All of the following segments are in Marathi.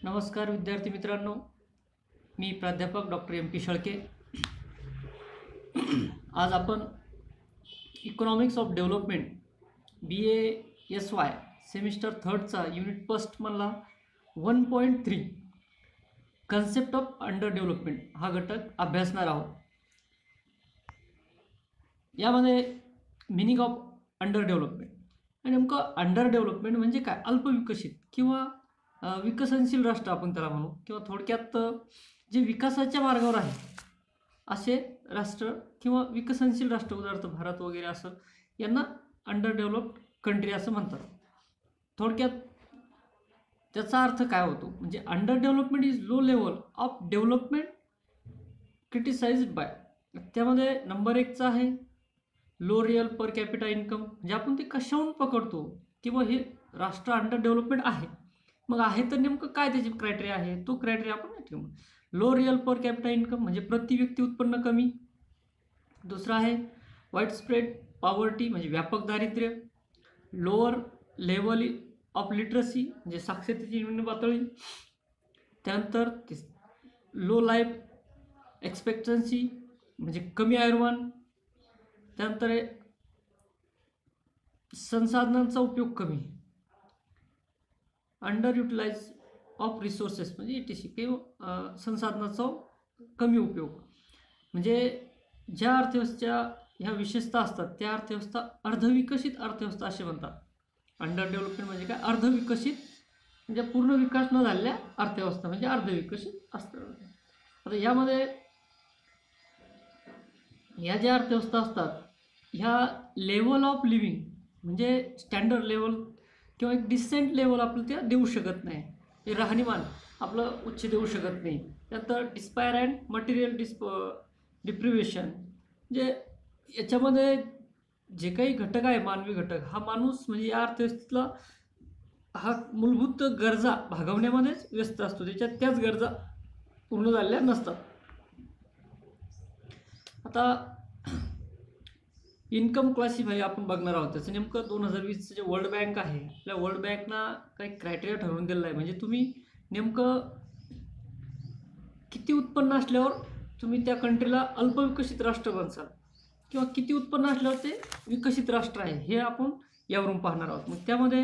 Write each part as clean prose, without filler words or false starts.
नमस्कार विद्यार्थी मित्रांनो, मी प्राध्यापक डॉक्टर एम पी शेळके। आज आपण economics of development BA-SY semester 3चा युनिट फर्स्ट मधला 1.3 कन्सेप्ट ऑफ अंडर डेव्हलपमेंट हा घटक अभ्यासणार आहोत। यामध्ये मिनिंग ऑफ अंडर डेव्हलपमेंट आणि नेमकं अंडर डेव्हलपमेंट म्हणजे काय, अल्पविकसित किंवा विकसनशील राष्ट्र आपण त्याला म्हणू, किंवा थोडक्यात जे विकासाच्या मार्गावर आहे असे राष्ट्र किंवा विकसनशील राष्ट्र, उदाहरणार्थ भारत वगैरे असं, यांना अंडर डेव्हलप्ड कंट्री असं म्हणतात। थोडक्यात त्याचा अर्थ काय होतो म्हणजे under development is low level of development criticised by, त्यामध्ये नंबर 1चा आहे low real per capita income, म्हणजे आपण ते कशाहून पकडतो किंवा हे राष्ट्र अंडर डेव्हलपमेंट आहे, मग आहे तर नेमकं काय त्याची क्रायटेरिया आहे, तो क्रायटेरिया आपण ठेवू। Low real per capita income म्हणजे प्रति व्यक्ती उत्पन्न कमी। दुसरा आहे वाईड स्प्रेड पॉवर्टी म्हणजे व्यापक दारिद्र्य। लोअर लेवल ऑफ लिटरसी म्हणजे साक्षरतेची निम्न पातळी। त्यानंतर लो लाईफ एक्सपेक्टन्सी म्हणजे कमी आयुर्मान। त्यानंतर आहे संसाधनांचा उपयोग कमी, अंडर युटिलाइज ऑफ रिसोर्सेस म्हणजे ETC किंवा संसाधनाचा कमी उपयोग। म्हणजे ज्या अर्थव्यवस्थेच्या ह्या विशेषता असतात त्या अर्थव्यवस्था अर्धविकसित अर्थव्यवस्था असे म्हणतात। अंडर डेव्हलपमेंट म्हणजे काय, अर्धविकसित म्हणजे पूर्ण विकास न झालेल्या अर्थव्यवस्था म्हणजे अर्धविकसित असतात। आता यामध्ये ह्या ज्या अर्थव्यवस्था असतात ह्या लेवल ऑफ लिव्हिंग म्हणजे स्टँडर्ड लेवल किंवा एक डिसेंट लेवल आपलं त्या देऊ शकत नाही, हे राहणीमान आपलं उच्च देऊ शकत नाही। त्यानंतर डिस्पायर अँड मटेरियल डिप्रिवेशन म्हणजे याच्यामध्ये जे काही घटक आहे मानवी घटक, हा माणूस म्हणजे या अर्थव्यवस्थेतला हा मूलभूत गरजा भागवण्यामध्येच व्यस्त असतो, त्याच्यात त्याच गरजा पूर्ण झालेल्या नसतात। आता इन्कम क्लासिफाय आपण बघणार आहोत, त्याचं नेमकं 2020चं जे वर्ल्ड बँक आहे, आपल्या वर्ल्ड बँकना काही क्रायटेरिया ठरवून दिलेला आहे, म्हणजे तुम्ही नेमकं किती उत्पन्न असल्यावर तुम्ही त्या कंट्रीला अल्पविकसित राष्ट्र बनसाल किंवा किती उत्पन्न असल्यावर ते विकसित राष्ट्र आहे, हे आपण यावरून पाहणार आहोत। मग त्यामध्ये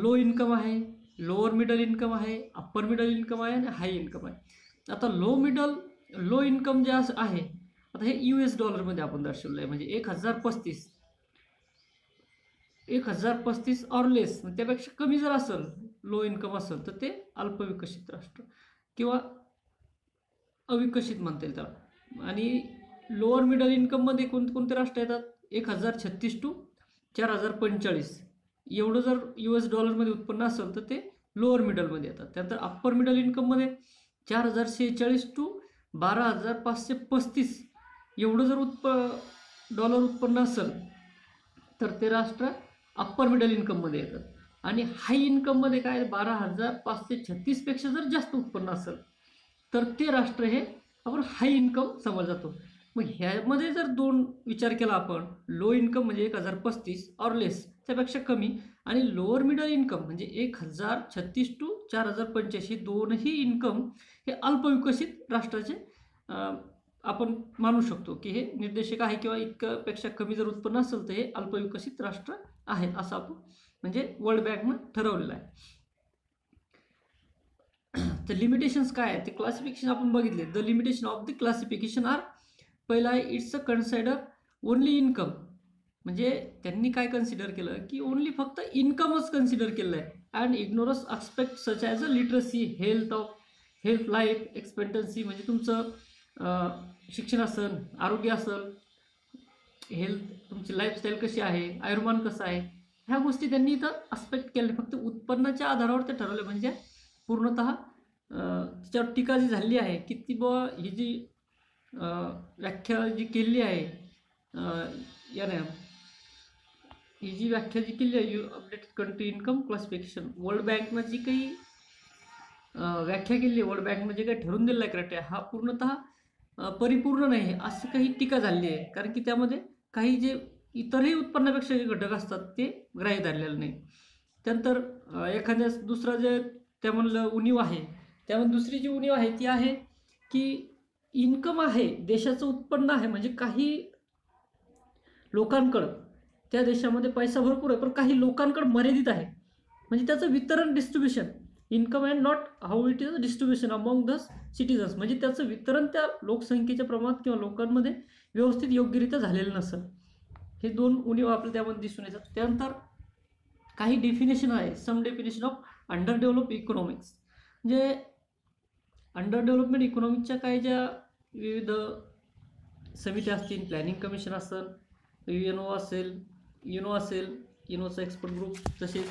लो इन्कम आहे, लोअर मिडल इन्कम आहे, अप्पर मिडल इन्कम आहे आणि हाय इन्कम आहे। आता लो इन्कम जे आहे, आता हे US डॉलरमध्ये आपण दर्शवलं आहे, म्हणजे 1035 ऑर लेस, त्यापेक्षा कमी जर असेल लो इन्कम असेल तर ते अल्पविकसित राष्ट्र किंवा अविकसित म्हणता येईल त्याला। आणि लोअर मिडल इन्कममध्ये कोणते राष्ट्र येतात, 1036 टू 4045 एवढं जर US डॉलरमध्ये उत्पन्न असेल तर ते लोअर मिडलमध्ये येतात। त्यानंतर अप्पर मिडल इन्कममध्ये 4046 टू 12535 एवढं जर डॉलर उत्पन्न असेल तर ते राष्ट्र अप्पर मिडल इन्कममध्ये येतात। आणि हाय इन्कममध्ये काय, 12536 पेक्षा जर जास्त उत्पन्न असेल तर ते राष्ट्र हे आपण हाय इन्कम समजलं जातो। मग ह्यामध्ये जर दोन विचार केला आपण, लो इन्कम म्हणजे 1035 ऑर लेस त्यापेक्षा कमी, आणि लोअर मिडल इन्कम म्हणजे 1036 टू 4085 दोनही इन्कम हे अल्पविकसित राष्ट्राचे आपण मानू शकतो की हे निर्देशक आहे, किंवा इतक्यापेक्षा कमी जर उत्पन्न असेल तर हे अल्पविकसित राष्ट्र आहे असं आपण म्हणजे वर्ल्ड बँकनं ठरवलेलं आहे। तर लिमिटेशन्स काय आहे ते क्लासिफिकेशन आपण बघितले। The limitation of the classification are, पहिला आहे it's a consider only income, म्हणजे त्यांनी काय कन्सिडर केलं की ओनली फक्त इन्कमच कन्सिडर केलं आहे, and ignores aspect such as a literacy, health life expectancy म्हणजे तुमचं शिक्षण असेल, आरोग्य असेल, हेल्थ, तुमची लाईफस्टाईल कशी आहे, आयुर्मान कसं आहे, ह्या गोष्टी त्यांनी इथं ॲस्पेक्ट केले। फक्त उत्पन्नाच्या आधारावर ते ठरवले, म्हणजे पूर्णतः त्याच्यावर टीका जी झाली आहे की ती ही जी व्याख्या जी केली आहे याने, ही जी व्याख्या जी केली आहे updated country income classification, world बँकनं जी काही व्याख्या केली आहे, वर्ल्ड बँकनं जे काही ठरवून दिलेलं आहे क्रायटेरिया, हा पूर्णतः परिपूर्ण नाही असं काही टीका झाली आहे, कारण की त्यामध्ये काही जे इतरही उत्पन्नापेक्षा जे घटक असतात ते ग्राह्य धरलेलं नाही। त्यानंतर एखाद्या दुसरा जे त्यामधलं उणीव आहे. त्यामध्ये दुसरी जी उणीव आहे ती आहे की इन्कम आहे, देशाचं उत्पन्न आहे, म्हणजे काही लोकांकडं त्या देशामध्ये पैसा भरपूर आहे, पण काही लोकांकडं मर्यादित आहे. म्हणजे त्याचं वितरण, distribution, income and not how it is distribution among the citizens, म्हणजे त्याचं वितरण त्या लोकसंख्येच्या प्रमाणात किंवा लोकांमध्ये व्यवस्थित योग्यरित्या झालेलं नसेल. हे दोन उणीव आपल्याला त्यामध्ये दिसून येतात. त्यानंतर काही डेफिनेशन आहे, some definition of under develop economics. म्हणजे अंडर डेव्हलपमेंट इकॉनॉमिक्सच्या काही ज्या विविध समित्या असतील, प्लॅनिंग कमिशन असेल, युएनओ असेल, युनोचा एक्सपर्ट ग्रुप, तसेच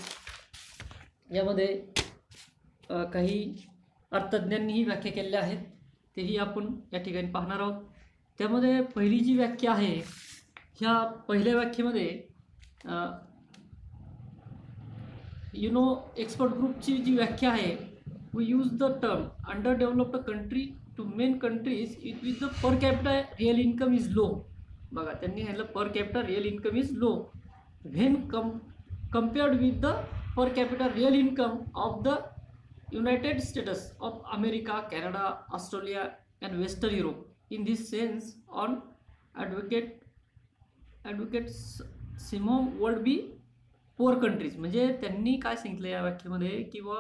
यामध्ये काही अर्थज्ञांनीही व्याख्या केलेल्या आहेत, तेही आपण या ठिकाणी पाहणार आहोत. त्यामध्ये पहिली जी व्याख्या आहे, ह्या पहिल्या व्याख्येमध्ये युनो एक्सपर्ट ग्रुपची जी व्याख्या आहे, we use the term under developed country to mean countries with the per capita real income is low. बघा, त्यांनी सांगितलं per capita real income is low when compared with the per capita real income of the United States of America, Canada, Australia and Western Europe. In this sense, on advocate Simon would be poor countries. म्हणजे त्यांनी काय सांगितलं या व्याख्येमध्ये, किंवा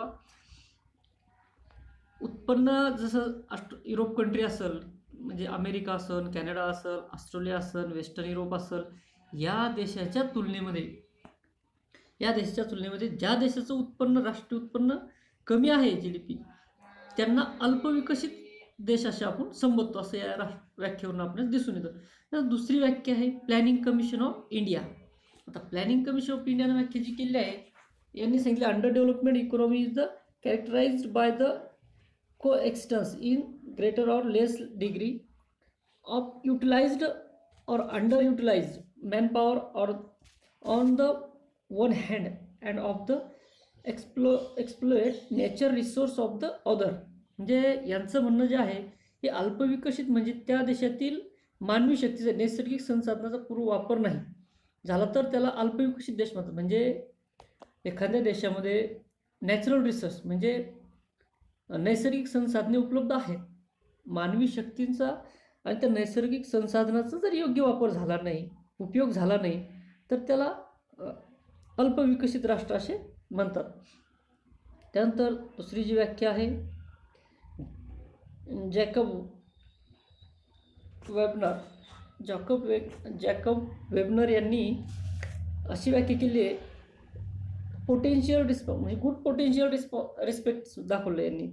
उत्पन्न जसं युरोप कंट्री असेल, म्हणजे अमेरिका असेल, कॅनडा असेल, ऑस्ट्रेलिया असेल, वेस्टर्न युरोप असेल, या देशाच्या तुलनेमध्ये ज्या देशाचं उत्पन्न, राष्ट्रीय उत्पन्न कमी आहे, GDP, त्यांना अल्पविकसित देश असे आपण संबोधतो, असं या व्याख्येवरून आपल्याला दिसून येतं. तर दुसरी व्याख्या आहे प्लॅनिंग कमिशन ऑफ इंडिया. आता प्लॅनिंग कमिशन ऑफ इंडियाने व्याख्या जी केली आहे, यांनी सांगितलं under development economy is the characterised by the coexistence in greater or less degree of utilised or under utilised manpower or on the one hand and of the exploit nature resource of the other. म्हणजे यांचं म्हणणं जे आहे, हे अल्पविकसित म्हणजे त्या देशातील मानवी शक्तीचा, नैसर्गिक संसाधनाचा पूर्ण वापर नाही झाला तर त्याला अल्पविकसित देश म्हणतात. म्हणजे एखाद्या देशामध्ये नॅचरल रिसोर्स म्हणजे नैसर्गिक संसाधने उपलब्ध आहेत, मानवी शक्तींचा आणि त्या नैसर्गिक संसाधनाचा जर योग्य वापर झाला नाही, उपयोग झाला नाही, तर त्याला अल्पविकसित राष्ट्र असे म्हणतात. त्यानंतर दुसरी जी व्याख्या आहे, जॅकब वेबनर यांनी अशी व्याख्या केली आहे, पोटेन्शियल रिस्पॉन्स म्हणजे गुड पोटेन्शियल रिस्पेक्ट दाखवलं यांनी.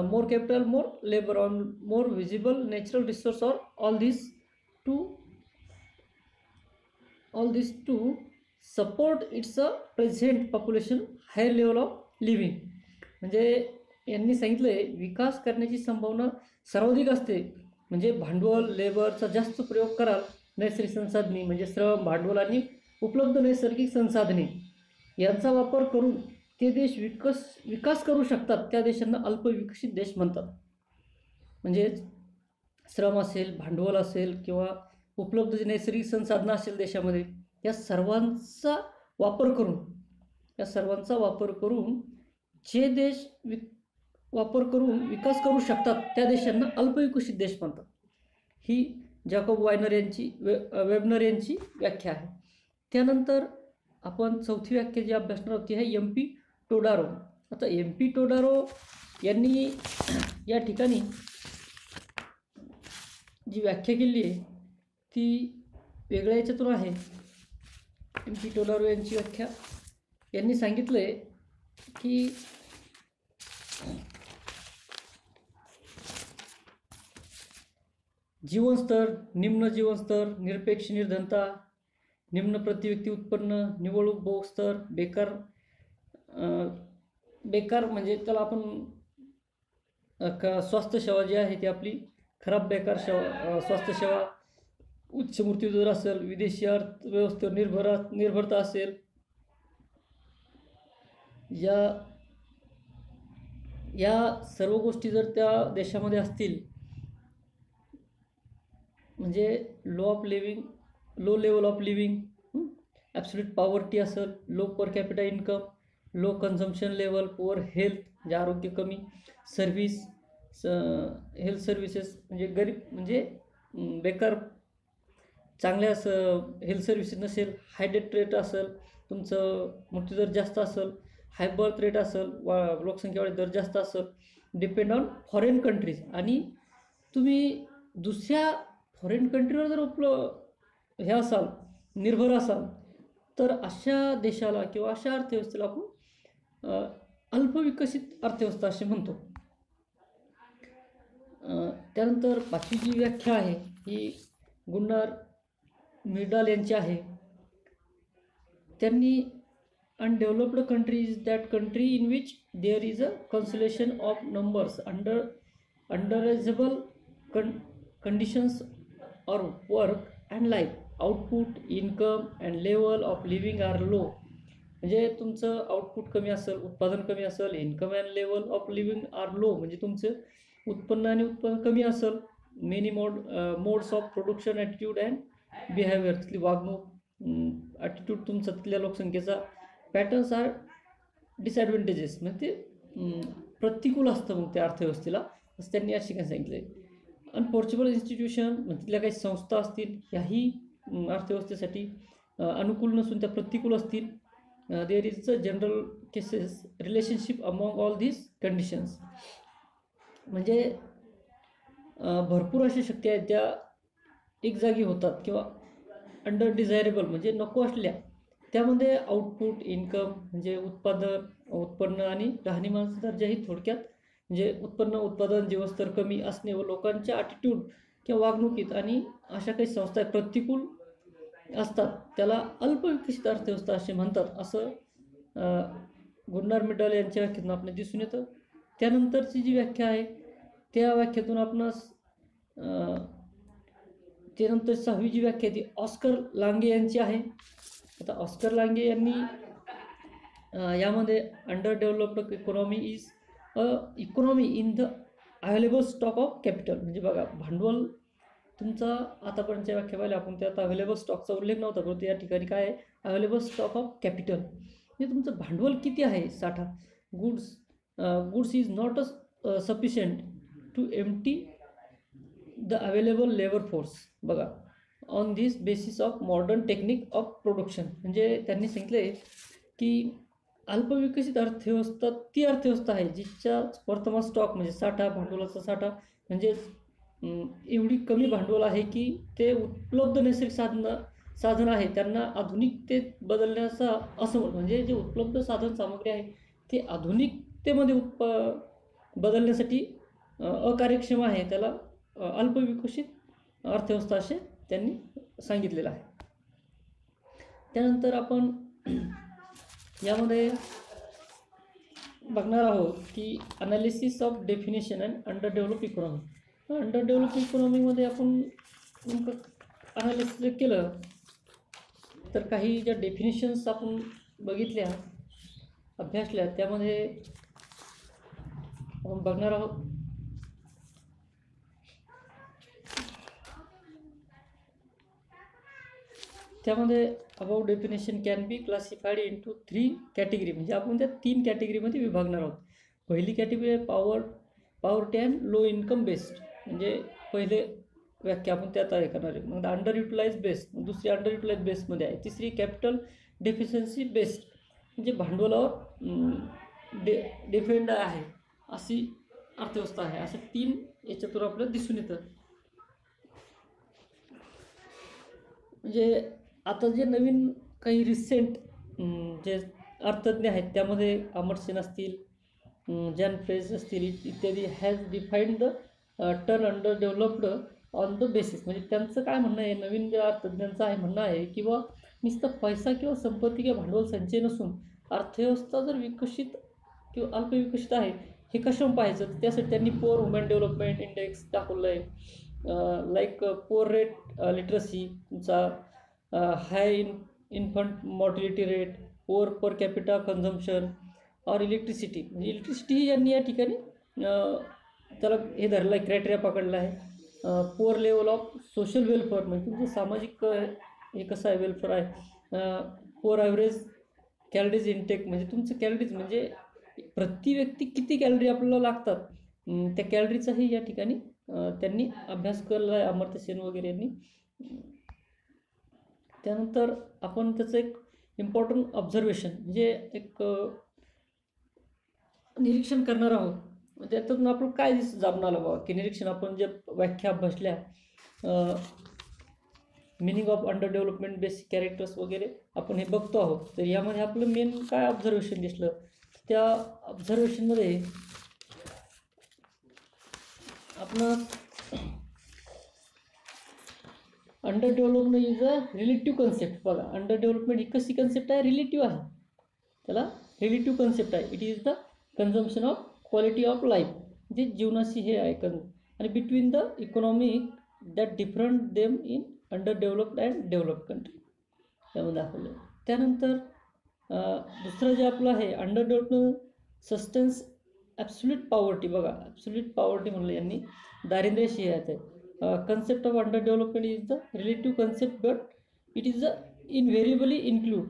More capital, more labour, on more visible natural resource or all this to support its a present population higher level of living. म्हणजे यांनी सांगितलं आहे, विकास करण्याची संभावना सर्वाधिक असते म्हणजे भांडवल, लेबरचा जास्त प्रयोग कराल, नैसर्गिक संसाधने म्हणजे श्रम, भांडवल आणि उपलब्ध नैसर्गिक संसाधने यांचा वापर करून ते देश विकास करू शकतात, त्या देशांना अल्पविकसित देश म्हणतात. म्हणजे श्रम असेल, भांडवल असेल किंवा उपलब्ध जे नैसर्गिक संसाधनं असेल देशामध्ये, या सर्वांचा वापर करून जे देश वापर करून विकास करू शकतात, त्या देशांना अल्पविकसित देश म्हणतात. ही जॅकब वेबनर यांची व्याख्या आहे. त्यानंतर आपण चौथी व्याख्या जी अभ्यासणार आहोत ती आहे MP टोडारो. आता MP टोडारो यांनी या ठिकाणी जी व्याख्या केली आहे ती वेगळ्या याच्यातून आहे. MP टोडारो यांची व्याख्या, यांनी सांगितलं आहे की जीवनस्तर, निम्न जीवनस्तर, निरपेक्ष निर्धनता, निम्न प्रतिव्यक्ती उत्पन्न, निव्वळ उपभोग स्तर, बेकार म्हणजे त्याला आपण स्वास्थ्य सेवा जी आहे ती आपली खराब बेकार स्वास्थ्य सेवा, उच्च मृत्यूदर असेल, विदेशी अर्थव्यवस्थेवर निर्भरता असेल, या सर्व गोष्टी जर त्या देशामध्ये असतील, म्हणजे low level of living, absolute poverty असेल, low per capita income, low consumption level, poor health म्हणजे आरोग्य कमी, सर्व्हिस हेल्थ सर्व्हिसेस म्हणजे गरीब म्हणजे बेकार चांगल्या असं हेल्थ सर्व्हिसेस नसेल, हाय डेथ रेट असेल, तुमचं मृत्यूदर जास्त असेल, हाय बर्थ रेट असेल, लोकसंख्या वाढ दर जास्त असेल, डिपेंड ऑन फॉरेन कंट्रीज, आणि तुम्ही दुसऱ्या फॉरेन कंट्रीवर जर हे असाल, निर्भर असाल, तर अशा देशाला किंवा अशा अर्थव्यवस्थेला आपण अल्पविकसित अर्थव्यवस्था असे म्हणतो. त्यानंतर पाचवी जी व्याख्या आहे ही गुन्नार मिडाल यांची आहे. त्यांनी undeveloped country is that country in which there is a consolation of numbers undesirable conditions or work and life, output, income and level of living are low. म्हणजे तुमचं आउटपुट कमी असेल, उत्पादन कमी असेल, income and level of living are low म्हणजे तुमचं उत्पन्न आणि उत्पादन कमी असेल, many modes of production, attitude and behaviour, तिथली वागणूक, ॲटिट्यूड तुमचा तिथल्या लोकसंख्येचा, पॅटर्न्स आर डिसॲडव्हान्टेजेस म्हणजे ते प्रतिकूल असतं मग त्या अर्थव्यवस्थेला, असं त्यांनी या ठिकाणी सांगितलं आहे. अनफॉर्च्युनेबल इन्स्टिट्यूशन म्हणजे तिथल्या काही संस्था असतील, ह्याही अर्थव्यवस्थेसाठी अनुकूल नसून त्या प्रतिकूल असतील. There is a general cases relationship among all these conditions म्हणजे भरपूर अशा शक्ती आहेत त्या एक जागी होतात किंवा अंडर डिझायरेबल म्हणजे नको असल्या, त्यामध्ये आउटपुट, इन्कम म्हणजे उत्पन्न आणि राहणीमानाचा दर्जाही थोडक्यात म्हणजे उत्पादन जीवस्तर कमी असणे व लोकांच्या ॲटिट्यूड किंवा वागणुकीत आणि अशा काही संस्था प्रतिकूल असतात, त्याला अल्पविकसित अर्थव्यवस्था असे म्हणतात, असं गुन्नार मिडाल यांच्या व्याख्येतून आपल्याला दिसून येतं. त्यानंतरची जी व्याख्या आहे त्या व्याख्येतून आपणास त्यानंतर 6वी जी व्याख्या ती ऑस्कर लांगे यांची आहे. आता ऑस्कर लांगे यांनी यामध्ये under developed economy is economy in the available stock of capital म्हणजे बघा भांडवल तुमचा आतापर्यंतच्या व्याख्या पाहिल्या आपण त्यात अवेलेबल स्टॉकचा उल्लेख नव्हता, परंतु या ठिकाणी काय आहे अवेलेबल स्टॉक ऑफ कॅपिटल म्हणजे तुमचं भांडवल किती आहे, साठा, goods is not a sufficient to empty the available labour force. बघा on this basis of modern technique of production म्हणजे त्यांनी सांगितले की अल्पविकसित अर्थव्यवस्था ती अर्थव्यवस्था आहे जिच्या वर्तमान स्टॉक म्हणजे साठा, भांडवलाचा साठा म्हणजेच एवढी कमी भांडवल आहे की ते उपलब्ध नैसर्गिक साधन आहे त्यांना आधुनिकतेत बदलण्याचा असमर्थ म्हणजे जे उपलब्ध साधन सामग्री आहे ते आधुनिकतेमध्ये बदलण्यासाठी अकार्यक्षम आहे, त्याला अल्पविकसित अर्थव्यवस्था असे त्यांनी सांगितलेलं आहे. त्यानंतर आपण यामध्ये बघणार आहोत की analysis of definition and under develop economy. Under develop इकॉनॉमीमध्ये आपण नेमकं अनालिसिस केलं तर काही ज्या डेफिनेशन्स आपण बघितल्या अभ्यासल्या त्यामध्ये आपण बघणार आहोत. त्यामध्ये about definition can be classified into 3 category म्हणजे आपण त्या 3 कॅटेगरीमध्ये विभागणार आहोत. पहिली कॅटेगरी आहे poverty and low income based म्हणजे पहिले व्याख्या आपण त्यात आहे करणार आहे. मग अंडर युटिलाइज बेस्ड दुसरी अंडर युटिलाइज बेस्डमध्ये आहे. तिसरी कॅपिटल डेफिशियन्सी बेस्ड म्हणजे भांडवलावर डिपेंड आहे अशी अर्थव्यवस्था आहे. असे 3 याच्यातून आपल्याला दिसून येतं. म्हणजे आता जे नवीन काही रिसेंट जे अर्थज्ञ आहेत त्यामध्ये अमर्त्य असतील, जॅन फ्रेज असतील इत्यादी has defined the term under developed on the basis म्हणजे त्यांचं काय म्हणणं आहे, नवीन ज्या अर्थज्ञांचं आहे म्हणणं आहे किंवा नुसतं पैसा किंवा संपत्ती किंवा भांडवल संचय नसून अर्थव्यवस्था जर विकसित किंवा अल्पविकसित आहे हे कशावर पाहायचं, त्यासाठी त्यांनी पुअर वुमन डेव्हलपमेंट इंडेक्स दाखवलं आहे. लाईक पुअर रेट लिटरसी, तुमचा high infant mortality rate, poor per capita consumption or electricity म्हणजे इलेक्ट्रिसिटी यांनी या ठिकाणी त्याला हे धरलं आहे, क्रायटेरिया पकडला आहे. Poor level of social welfare म्हणजे तुमचं सामाजिक हे कसं आहे वेलफेअर आहे. पुअर ॲव्हरेज कॅलरीज इनटेक म्हणजे तुमचं कॅलरीज म्हणजे प्रति व्यक्ती किती कॅलरी आपल्याला लागतात त्या कॅलरीचाही या ठिकाणी त्यांनी अभ्यास केला आहे अमर्त्य सेन वगैरे यांनी. त्यानंतर आपण त्याचं एक इम्पॉर्टंट ऑब्झर्वेशन म्हणजे एक निरीक्षण करणार आहोत. त्यातून आपण काय जाणून आलं बाबा की निरीक्षण आपण जे व्याख्या अभ्यासल्या meaning of under development, basic characters वगैरे आपण हे बघतो आहोत. तर यामध्ये आपलं मेन काय ऑब्झर्वेशन दिसलं, त्या ऑब्झर्वेशनमध्ये आपण under development is a relative concept. बघा अंडर डेव्हलपमेंट ही कशी कन्सेप्ट आहे, रिलेटिव्ह आहे, त्याला रिलेटिव्ह कन्सेप्ट आहे. It is the consumption of quality of life, जे जीवनाशी हे आहे आणि between the economic that different them in under developed and developed country त्यामध्ये दाखवलं. त्यानंतर दुसरं जे आपलं आहे under development sustains absolute poverty. बघा ॲब्सोल्यूट पॉवर्टी म्हणलं यांनी दारिद्र्याशी हे आहे. concept of underdevelopment is the relative concept, but it is invariably include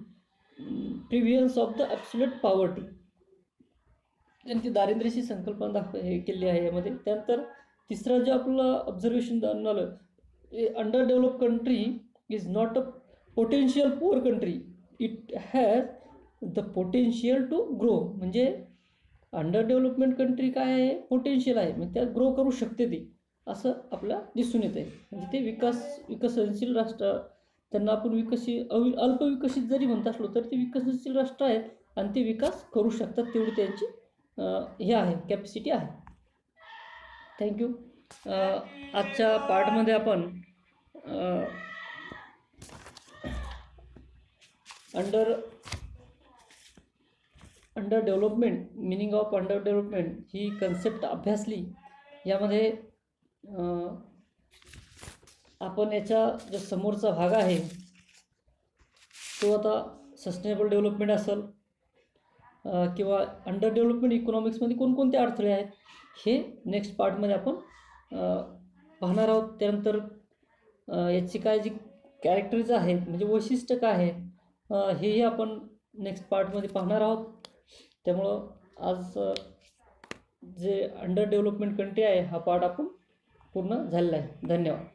prevalence of the absolute poverty. त्यांची दारिद्र्याची संकल्पना हे केली आहे यामध्ये. त्यानंतर तिसरं जे आपलं ऑब्झर्वेशन झालं, under develop country is not a potential poor country, it has the potential to grow. म्हणजे अंडर डेव्हलपमेंट कंट्री काय आहे, पोटेन्शियल आहे, म्हणजे त्यात ग्रो करू शकते ती, असं आपल्याला दिसून येत आहे. म्हणजे ते विकसनशील राष्ट्र, त्यांना आपण अल्पविकसित जरी म्हणत असलो तर ते विकसनशील राष्ट्र आहेत आणि ते विकास करू शकतात, तेवढी त्यांची हे आहे, कॅपॅसिटी आहे. थँक्यू. आजच्या पार्टमध्ये आपण under development, meaning of under development he concept अभ्यासली. यामध्ये आपण याच्या जो समोरचा भाग आहे तो आता सस्टेनेबल डेव्हलपमेंट असेल किंवा अंडर डेव्हलपमेंट इकॉनॉमिक्समध्ये कोणकोणते अडथळे आहेत हे नेक्स्ट पार्टमध्ये आपण पाहणार आहोत. त्यानंतर याची काय जी कॅरेक्टरीज आहेत म्हणजे वैशिष्ट्य काय आहे हेही आपण नेक्स्ट पार्टमध्ये पाहणार आहोत. त्यामुळं आज जे अंडर डेव्हलपमेंट कंट्री आहे हा पार्ट आपण पूर्ण झालेला आहे. धन्यवाद.